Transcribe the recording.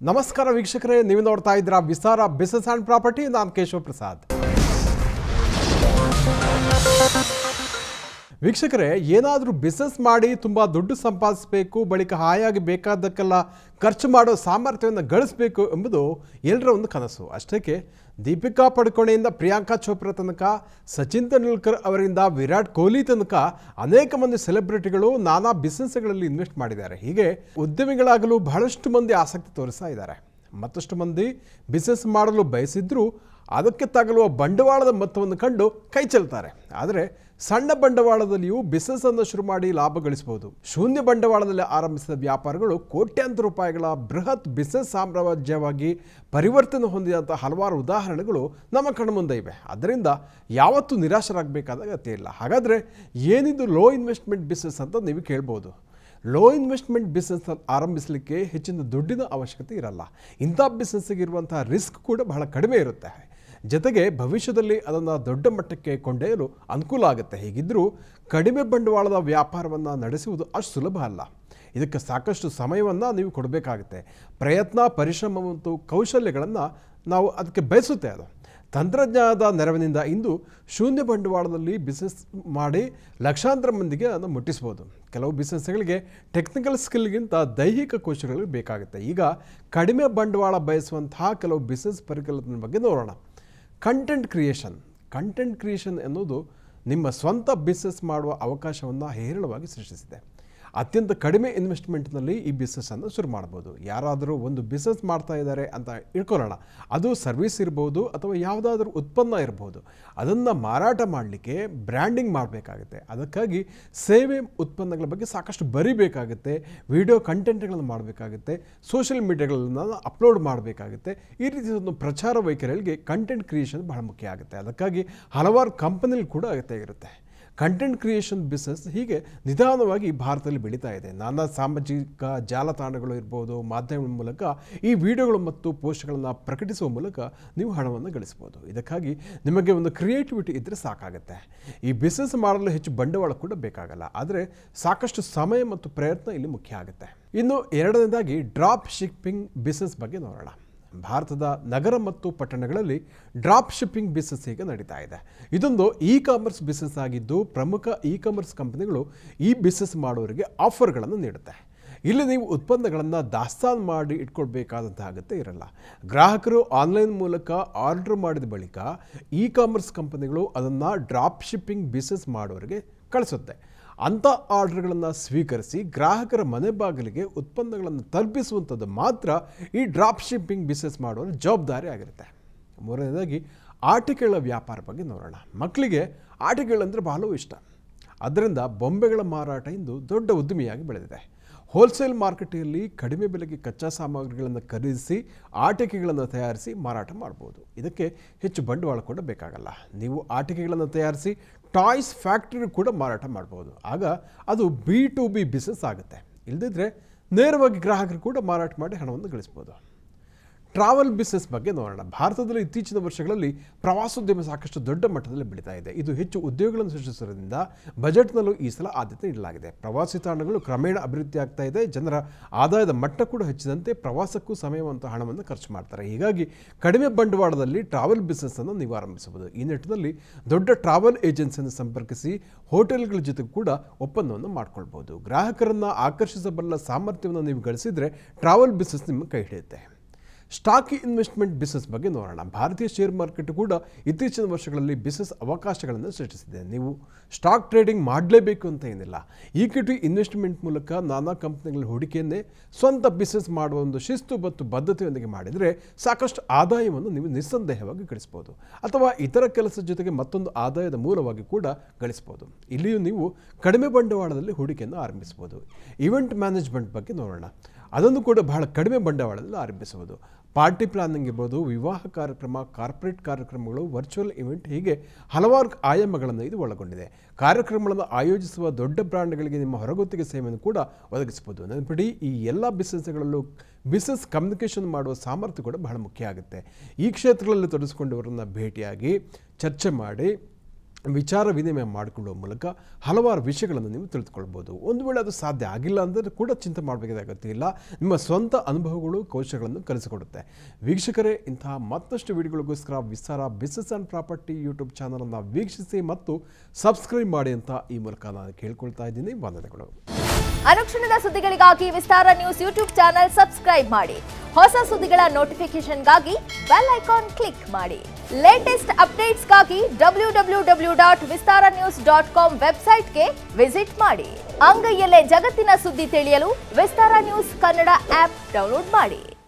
ನಮಸ್ಕಾರ ವೀಕ್ಷಕರೇ, ನೀವು ನೋಡ್ತಾ ಇದ್ದೀರಾ ವಿಸ್ತಾರ ಬಿಸಿನೆಸ್ ಆ್ಯಂಡ್ ಪ್ರಾಪರ್ಟಿ. ನಾನು ಕೇಶವ ಪ್ರಸಾದ್. ವೀಕ್ಷಕರೇ, ಏನಾದರೂ ಬಿಸ್ನೆಸ್ ಮಾಡಿ ತುಂಬ ದುಡ್ಡು ಸಂಪಾದಿಸಬೇಕು, ಬಳಿಕ ಹಾಯಾಗಿ ಬೇಕಾದಕ್ಕೆಲ್ಲ ಖರ್ಚು ಮಾಡೋ ಸಾಮರ್ಥ್ಯವನ್ನು ಗಳಿಸಬೇಕು ಎಂಬುದು ಎಲ್ಲರ ಒಂದು ಕನಸು. ಅಷ್ಟಕ್ಕೆ ದೀಪಿಕಾ ಪಡುಕೋಣೆಯಿಂದ ಪ್ರಿಯಾಂಕಾ ಚೋಪ್ರಾ ತನಕ, ಸಚಿನ್ ತೆಂಡೂಲ್ಕರ್ ಅವರಿಂದ ವಿರಾಟ್ ಕೊಹ್ಲಿ ತನಕ ಅನೇಕ ಮಂದಿ ಸೆಲೆಬ್ರಿಟಿಗಳು ನಾನಾ ಬಿಸ್ನೆಸ್ಗಳಲ್ಲಿ ಇನ್ವೆಸ್ಟ್ ಮಾಡಿದ್ದಾರೆ. ಹೀಗೆ ಉದ್ಯಮಿಗಳಾಗಲು ಬಹಳಷ್ಟು ಮಂದಿ ಆಸಕ್ತಿ ತೋರಿಸ್ತಾ ಇದ್ದಾರೆ. ಮತ್ತಷ್ಟು ಮಂದಿ ಬಿಸ್ನೆಸ್ ಮಾಡಲು ಬಯಸಿದ್ರೂ ಅದಕ್ಕೆ ತಗಲುವ ಬಂಡವಾಳದ ಮೊತ್ತವನ್ನು ಕಂಡು ಕೈ ಚೆಲ್ತಾರೆ. ಆದರೆ ಸಣ್ಣ ಬಂಡವಾಳದಲ್ಲಿಯೂ ಬಿಸ್ನೆಸ್ಸನ್ನು ಶುರು ಮಾಡಿ ಲಾಭ ಗಳಿಸಬಹುದು. ಶೂನ್ಯ ಬಂಡವಾಳದಲ್ಲಿ ಆರಂಭಿಸಿದ ವ್ಯಾಪಾರಗಳು ಕೋಟ್ಯಾಂತರ ರೂಪಾಯಿಗಳ ಬೃಹತ್ ಬಿಸ್ನೆಸ್ ಸಾಮ್ರಾಜ್ಯವಾಗಿ ಪರಿವರ್ತನೆ ಹೊಂದಿದಂಥ ಹಲವಾರು ಉದಾಹರಣೆಗಳು ನಮ್ಮ ಕಣ್ಮುಂದೆ ಇವೆ. ಅದರಿಂದ ಯಾವತ್ತೂ ನಿರಾಶರಾಗಬೇಕಾದ ಅಗತ್ಯ ಇಲ್ಲ. ಹಾಗಾದರೆ ಏನಿದು ಲೋ ಇನ್ವೆಸ್ಟ್ಮೆಂಟ್ ಬಿಸ್ನೆಸ್ ಅಂತ ನೀವು ಕೇಳ್ಬೋದು. ಲೋ ಇನ್ವೆಸ್ಟ್ಮೆಂಟ್ ಬಿಸ್ನೆಸ್ ಆರಂಭಿಸಲಿಕ್ಕೆ ಹೆಚ್ಚಿನ ದುಡ್ಡಿನ ಅವಶ್ಯಕತೆ ಇರಲ್ಲ. ಇಂಥ ಬಿಸ್ನೆಸ್ಸಿಗೆ ಇರುವಂಥ ರಿಸ್ಕ್ ಕೂಡ ಬಹಳ ಕಡಿಮೆ ಇರುತ್ತೆ. ಜೊತೆಗೆ ಭವಿಷ್ಯದಲ್ಲಿ ಅದನ್ನು ದೊಡ್ಡ ಮಟ್ಟಕ್ಕೆ ಕೊಂಡೊಯ್ಯಲು ಅನುಕೂಲ ಆಗುತ್ತೆ. ಹೀಗಿದ್ದರೂ ಕಡಿಮೆ ಬಂಡವಾಳದ ವ್ಯಾಪಾರವನ್ನು ನಡೆಸುವುದು ಅಷ್ಟು ಸುಲಭ ಅಲ್ಲ. ಇದಕ್ಕೆ ಸಾಕಷ್ಟು ಸಮಯವನ್ನು ನೀವು ಕೊಡಬೇಕಾಗುತ್ತೆ. ಪ್ರಯತ್ನ, ಪರಿಶ್ರಮ ಮತ್ತು ಕೌಶಲ್ಯಗಳನ್ನು ನಾವು ಅದಕ್ಕೆ ಬಯಸುತ್ತೆ. ಅದು ತಂತ್ರಜ್ಞಾನದ ನೆರವಿನಿಂದ ಇಂದು ಶೂನ್ಯ ಬಂಡವಾಳದಲ್ಲಿ ಬಿಸ್ನೆಸ್ ಮಾಡಿ ಲಕ್ಷಾಂತರ ಮಂದಿಗೆ ಅದನ್ನು ಮುಟ್ಟಿಸ್ಬೋದು. ಕೆಲವು ಬಿಸ್ನೆಸ್ಗಳಿಗೆ ಟೆಕ್ನಿಕಲ್ ಸ್ಕಿಲ್ಗಿಂತ ದೈಹಿಕ ಕೌಶಲ್ಯಗಳು ಬೇಕಾಗುತ್ತೆ. ಈಗ ಕಡಿಮೆ ಬಂಡವಾಳ ಬಯಸುವಂತಹ ಕೆಲವು ಬಿಸ್ನೆಸ್ ಪರಿಕಲ್ಪನೆ ಬಗ್ಗೆ ನೋಡೋಣ. ಕಂಟೆಂಟ್ ಕ್ರಿಯೇಷನ್ ಎನ್ನುವುದು ನಿಮ್ಮ ಸ್ವಂತ ಬಿಸ್ನೆಸ್ ಮಾಡುವ ಅವಕಾಶವನ್ನು ಹೇರಳವಾಗಿ ಸೃಷ್ಟಿಸಿದೆ. ಅತ್ಯಂತ ಕಡಿಮೆ ಇನ್ವೆಸ್ಟ್ಮೆಂಟ್ನಲ್ಲಿ ಈ ಬಿಸ್ನೆಸ್ಸನ್ನು ಶುರು ಮಾಡ್ಬೋದು. ಯಾರಾದರೂ ಒಂದು ಬಿಸ್ನೆಸ್ ಮಾಡ್ತಾ ಇದ್ದಾರೆ ಅಂತ ಇಟ್ಕೊಳ್ಳೋಣ. ಅದು ಸರ್ವಿಸ್ ಇರ್ಬೋದು ಅಥವಾ ಯಾವುದಾದ್ರೂ ಉತ್ಪನ್ನ ಇರ್ಬೋದು. ಅದನ್ನು ಮಾರಾಟ ಮಾಡಲಿಕ್ಕೆ ಬ್ರ್ಯಾಂಡಿಂಗ್ ಮಾಡಬೇಕಾಗುತ್ತೆ. ಅದಕ್ಕಾಗಿ ಸೇವೆ ಉತ್ಪನ್ನಗಳ ಬಗ್ಗೆ ಸಾಕಷ್ಟು ಬರೀಬೇಕಾಗುತ್ತೆ. ವಿಡಿಯೋ ಕಂಟೆಂಟ್ಗಳನ್ನು ಮಾಡಬೇಕಾಗುತ್ತೆ. ಸೋಷಿಯಲ್ ಮೀಡಿಯಾಗಳನ್ನು ಅಪ್ಲೋಡ್ ಮಾಡಬೇಕಾಗುತ್ತೆ. ಈ ರೀತಿಯ ಒಂದು ಪ್ರಚಾರ ವೈಖರಿಗಳಿಗೆ ಕಂಟೆಂಟ್ ಕ್ರಿಯೇಷನ್ ಬಹಳ ಮುಖ್ಯ ಆಗುತ್ತೆ. ಅದಕ್ಕಾಗಿ ಹಲವಾರು ಕಂಪನಿಗಳು ಕೂಡ ಅಗತ್ಯ ಇರುತ್ತೆ. ಕಂಟೆಂಟ್ ಕ್ರಿಯೇಷನ್ ಬಿಸ್ನೆಸ್ ಹೀಗೆ ನಿಧಾನವಾಗಿ ಭಾರತದಲ್ಲಿ ಬೆಳೀತಾ ಇದೆ. ನಾನಾ ಸಾಮಾಜಿಕ ಜಾಲತಾಣಗಳು ಇರ್ಬೋದು, ಮಾಧ್ಯಮಗಳ ಮೂಲಕ ಈ ವಿಡಿಯೋಗಳು ಮತ್ತು ಪೋಸ್ಟ್ಗಳನ್ನು ಪ್ರಕಟಿಸುವ ಮೂಲಕ ನೀವು ಹಣವನ್ನು ಗಳಿಸ್ಬೋದು. ಇದಕ್ಕಾಗಿ ನಿಮಗೆ ಒಂದು ಕ್ರಿಯೇಟಿವಿಟಿ ಇದ್ದರೆ ಸಾಕಾಗುತ್ತೆ. ಈ ಬಿಸ್ನೆಸ್ ಮಾಡಲು ಹೆಚ್ಚು ಬಂಡವಾಳ ಕೂಡ ಬೇಕಾಗಲ್ಲ. ಆದರೆ ಸಾಕಷ್ಟು ಸಮಯ ಮತ್ತು ಪ್ರಯತ್ನ ಇಲ್ಲಿ ಮುಖ್ಯ ಆಗುತ್ತೆ. ಇನ್ನು ಎರಡನೇದಾಗಿ ಡ್ರಾಪ್ ಶಿಪ್ಪಿಂಗ್ ಬಿಸ್ನೆಸ್ ಬಗ್ಗೆ ನೋಡೋಣ. ಭಾರತದ ನಗರ ಮತ್ತು ಪಟ್ಟಣಗಳಲ್ಲಿ ಡ್ರಾಪ್ ಶಿಪ್ಪಿಂಗ್ ಬಿಸ್ನೆಸ್ ಈಗ ನಡೀತಾ ಇದೆ. ಇದೊಂದು ಇ ಕಾಮರ್ಸ್ ಬಿಸ್ನೆಸ್ ಆಗಿದ್ದು, ಪ್ರಮುಖ ಇ ಕಾಮರ್ಸ್ ಕಂಪನಿಗಳು ಈ ಬಿಸ್ನೆಸ್ ಮಾಡೋರಿಗೆ ಆಫರ್ಗಳನ್ನು ನೀಡುತ್ತೆ. ಇಲ್ಲಿ ನೀವು ಉತ್ಪನ್ನಗಳನ್ನು ದಾಸ್ತಾನು ಮಾಡಿ ಇಟ್ಕೊಳ್ಬೇಕಾದಂಥ ಅಗತ್ಯ ಇರಲ್ಲ. ಗ್ರಾಹಕರು ಆನ್ಲೈನ್ ಮೂಲಕ ಆರ್ಡರ್ ಮಾಡಿದ ಬಳಿಕ ಇ ಕಾಮರ್ಸ್ ಕಂಪನಿಗಳು ಅದನ್ನು ಡ್ರಾಪ್ ಶಿಪ್ಪಿಂಗ್ ಬಿಸ್ನೆಸ್ ಮಾಡೋರಿಗೆ ಕಳಿಸುತ್ತೆ. ಅಂಥ ಆರ್ಡರ್ಗಳನ್ನು ಸ್ವೀಕರಿಸಿ ಗ್ರಾಹಕರ ಮನೆ ಬಾಗಿಲಿಗೆ ಉತ್ಪನ್ನಗಳನ್ನು ತಲುಪಿಸುವಂಥದ್ದು ಮಾತ್ರ ಈ ಡ್ರಾಪ್ ಶಿಪ್ಪಿಂಗ್ ಬಿಸ್ನೆಸ್ ಮಾಡೋರ ಜವಾಬ್ದಾರಿ ಆಗಿರುತ್ತೆ. ಮೂರನೇದಾಗಿ ಆಟಿಕೆಗಳ ವ್ಯಾಪಾರ ಬಗ್ಗೆ ನೋಡೋಣ. ಮಕ್ಕಳಿಗೆ ಆಟಿಕೆಗಳಂದರೆ ಬಹಳ ಇಷ್ಟ. ಅದರಿಂದ ಬೊಂಬೆಗಳ ಮಾರಾಟ ಇಂದು ದೊಡ್ಡ ಉದ್ದಿಮೆಯಾಗಿ ಬೆಳೆದಿದೆ. ಹೋಲ್ಸೇಲ್ ಮಾರುಕಟ್ಟೆಯಲ್ಲಿ ಕಡಿಮೆ ಬೆಲೆಗೆ ಕಚ್ಚಾ ಸಾಮಗ್ರಿಗಳನ್ನು ಖರೀದಿಸಿ ಆಟಿಕೆಗಳನ್ನು ತಯಾರಿಸಿ ಮಾರಾಟ ಮಾಡ್ಬೋದು. ಇದಕ್ಕೆ ಹೆಚ್ಚು ಬಂಡವಾಳ ಕೂಡ ಬೇಕಾಗಲ್ಲ. ನೀವು ಆಟಿಕೆಗಳನ್ನು ತಯಾರಿಸಿ ಟಾಯ್ಸ್ ಫ್ಯಾಕ್ಟ್ರಿ ಕೂಡ ಮಾರಾಟ ಮಾಡ್ಬೋದು. ಆಗ ಅದು B2B ಬಿಸ್ನೆಸ್ ಆಗುತ್ತೆ. ಇಲ್ಲದಿದ್ದರೆ ನೇರವಾಗಿ ಗ್ರಾಹಕರು ಕೂಡ ಮಾರಾಟ ಮಾಡಿ ಹಣವನ್ನು ಗಳಿಸ್ಬೋದು. ಟ್ರಾವೆಲ್ ಬಿಸ್ನೆಸ್ ಬಗ್ಗೆ ನೋಡೋಣ. ಭಾರತದಲ್ಲಿ ಇತ್ತೀಚಿನ ವರ್ಷಗಳಲ್ಲಿ ಪ್ರವಾಸೋದ್ಯಮ ಸಾಕಷ್ಟು ದೊಡ್ಡ ಮಟ್ಟದಲ್ಲಿ ಬೆಳೀತಾ ಇದೆ. ಇದು ಹೆಚ್ಚು ಉದ್ಯೋಗಗಳನ್ನು ಸೃಷ್ಟಿಸುವುದರಿಂದ ಬಜೆಟ್ನಲ್ಲೂ ಈ ಸಲ ಆದ್ಯತೆ ನೀಡಲಾಗಿದೆ. ಪ್ರವಾಸಿ ತಾಣಗಳು ಕ್ರಮೇಣ ಅಭಿವೃದ್ಧಿ ಆಗ್ತಾ ಇದೆ. ಜನರ ಆದಾಯದ ಮಟ್ಟ ಕೂಡ ಹೆಚ್ಚಿದಂತೆ ಪ್ರವಾಸಕ್ಕೂ ಸಮಯವಂತ ಹಣವನ್ನು ಖರ್ಚು ಮಾಡ್ತಾರೆ. ಹೀಗಾಗಿ ಕಡಿಮೆ ಬಂಡವಾಳದಲ್ಲಿ ಟ್ರಾವೆಲ್ ಬಿಸ್ನೆಸ್ಸನ್ನು ನೀವು ಆರಂಭಿಸಬಹುದು. ಈ ನಿಟ್ಟಿನಲ್ಲಿ ದೊಡ್ಡ ಟ್ರಾವೆಲ್ ಏಜೆನ್ಸಿಯನ್ನು ಸಂಪರ್ಕಿಸಿ ಹೋಟೆಲ್ಗಳ ಜೊತೆ ಕೂಡ ಒಪ್ಪಂದವನ್ನು ಮಾಡ್ಕೊಳ್ಬೋದು. ಗ್ರಾಹಕರನ್ನು ಆಕರ್ಷಿಸಬಲ್ಲ ಸಾಮರ್ಥ್ಯವನ್ನು ನೀವು ಗಳಿಸಿದರೆ ಟ್ರಾವೆಲ್ ಬಿಸ್ನೆಸ್ ನಿಮ್ಮ ಕೈ ಹಿಡಿಯುತ್ತೆ. ಸ್ಟಾಕ್ ಇನ್ವೆಸ್ಟ್ಮೆಂಟ್ ಬಿಸ್ನೆಸ್ ಬಗ್ಗೆ ನೋಡೋಣ. ಭಾರತೀಯ ಶೇರ್ ಮಾರ್ಕೆಟ್ ಕೂಡ ಇತ್ತೀಚಿನ ವರ್ಷಗಳಲ್ಲಿ ಬಿಸ್ನೆಸ್ ಅವಕಾಶಗಳನ್ನು ಸೃಷ್ಟಿಸಿದೆ. ನೀವು ಸ್ಟಾಕ್ ಟ್ರೇಡಿಂಗ್ ಮಾಡಲೇಬೇಕು ಅಂತ ಏನಿಲ್ಲ. ಈಕ್ವಿಟಿ ಇನ್ವೆಸ್ಟ್ಮೆಂಟ್ ಮೂಲಕ ನಾನಾ ಕಂಪನಿಗಳ ಹೂಡಿಕೆಯನ್ನೇ ಸ್ವಂತ ಬಿಸ್ನೆಸ್ ಮಾಡುವ ಒಂದು ಶಿಸ್ತು ಮತ್ತು ಬದ್ಧತೆಯೊಂದಿಗೆ ಮಾಡಿದರೆ ಸಾಕಷ್ಟು ಆದಾಯವನ್ನು ನೀವು ನಿಸ್ಸಂದೇಹವಾಗಿ ಗಳಿಸ್ಬೋದು. ಅಥವಾ ಇತರ ಕೆಲಸದ ಜೊತೆಗೆ ಮತ್ತೊಂದು ಆದಾಯದ ಮೂಲವಾಗಿ ಕೂಡ ಗಳಿಸ್ಬೋದು. ಇಲ್ಲಿಯೂ ನೀವು ಕಡಿಮೆ ಬಂಡವಾಳದಲ್ಲಿ ಹೂಡಿಕೆಯನ್ನು ಆರಂಭಿಸ್ಬೋದು. ಇವೆಂಟ್ ಮ್ಯಾನೇಜ್ಮೆಂಟ್ ಬಗ್ಗೆ ನೋಡೋಣ. ಅದನ್ನು ಕೂಡ ಬಹಳ ಕಡಿಮೆ ಬಂಡವಾಳದಲ್ಲಿ ಆರಂಭಿಸುವುದು. ಪಾರ್ಟಿ ಪ್ಲಾನಿಂಗ್ ಇರ್ಬೋದು, ವಿವಾಹ ಕಾರ್ಯಕ್ರಮ, ಕಾರ್ಪೊರೇಟ್ ಕಾರ್ಯಕ್ರಮಗಳು, ವರ್ಚುವಲ್ ಇವೆಂಟ್, ಹೀಗೆ ಹಲವಾರು ಆಯಾಮಗಳನ್ನು ಇದು ಒಳಗೊಂಡಿದೆ. ಕಾರ್ಯಕ್ರಮಗಳನ್ನು ಆಯೋಜಿಸುವ ದೊಡ್ಡ ಬ್ರ್ಯಾಂಡ್ಗಳಿಗೆ ನಿಮ್ಮ ಹೊರಗುತ್ತಿಗೆ ಸೇವೆಯನ್ನು ಕೂಡ ಒದಗಿಸಬಹುದು. ನೆನಪಿಡಿ, ಈ ಎಲ್ಲ ಬಿಸ್ನೆಸ್ಗಳಲ್ಲೂ ಬಿಸ್ನೆಸ್ ಕಮ್ಯುನಿಕೇಷನ್ ಮಾಡುವ ಸಾಮರ್ಥ್ಯ ಕೂಡ ಬಹಳ ಮುಖ್ಯ ಆಗುತ್ತೆ. ಈ ಕ್ಷೇತ್ರಗಳಲ್ಲಿ ತೊಡಗಿಸಿಕೊಂಡವರನ್ನು ಭೇಟಿಯಾಗಿ ಚರ್ಚೆ ಮಾಡಿ ವಿಚಾರ ವಿನಿಮಯ ಮಾಡಿಕೊಳ್ಳುವ ಮೂಲಕ ಹಲವಾರು ವಿಷಯಗಳನ್ನು ನೀವು ತಿಳಿದುಕೊಳ್ಬೋದು. ಒಂದು ವೇಳೆ ಅದು ಸಾಧ್ಯ ಆಗಿಲ್ಲ ಅಂದರೆ ಕೂಡ ಚಿಂತೆ ಮಾಡಬೇಕಾದ ಅಗತ್ಯ ಇಲ್ಲ. ನಿಮ್ಮ ಸ್ವಂತ ಅನುಭವಗಳು ಕೌಶಲ್ಯಗಳನ್ನು ಕಲಿಸಿಕೊಡುತ್ತೆ. ವೀಕ್ಷಕರೇ, ಇಂತಹ ಮತ್ತಷ್ಟು ವಿಡಿಯೋಗಳಿಗೋಸ್ಕರ ವಿಸ್ತಾರ ಬಿಸ್ನೆಸ್ ಆ್ಯಂಡ್ ಪ್ರಾಪರ್ಟಿ ಯೂಟ್ಯೂಬ್ ಚಾನಲನ್ನು ವೀಕ್ಷಿಸಿ ಮತ್ತು ಸಬ್ಸ್ಕ್ರೈಬ್ ಮಾಡಿ ಅಂತ ಈ ಮೂಲಕ ನಾನು ಕೇಳ್ಕೊಳ್ತಾ ಇದ್ದೀನಿ. ವಂದನೆಗಳು. ಅನುಕ್ಷಣದ ಸುದ್ದಿಗಳಿಗಾಗಿ ವಿಸ್ತಾರ ನ್ಯೂಸ್ ಯೂಟ್ಯೂಬ್ ಚಾನೆಲ್ ಸಬ್ಸ್ಕ್ರೈಬ್ ಮಾಡಿ. ಹೊಸ ಸುದ್ದಿಗಳ ನೋಟಿಫಿಕೇಶನ್ಗಾಗಿ ಬೆಲ್ ಐಕಾನ್ ಕ್ಲಿಕ್ ಮಾಡಿ. ಲೇಟೆಸ್ಟ್ ಅಪ್ಡೇಟ್ಸ್ಗಾಗಿ www.vistaranews.com ವೆಬ್ಸೈಟ್ಗೆ ವಿಸಿಟ್ ಮಾಡಿ. ಅಂಗೈಯಲ್ಲೇ ಜಗತ್ತಿನ ಸುದ್ದಿ ತಿಳಿಯಲು ವಿಸ್ತಾರ ನ್ಯೂಸ್ ಕನ್ನಡ ಆಪ್ ಡೌನ್ಲೋಡ್ ಮಾಡಿ.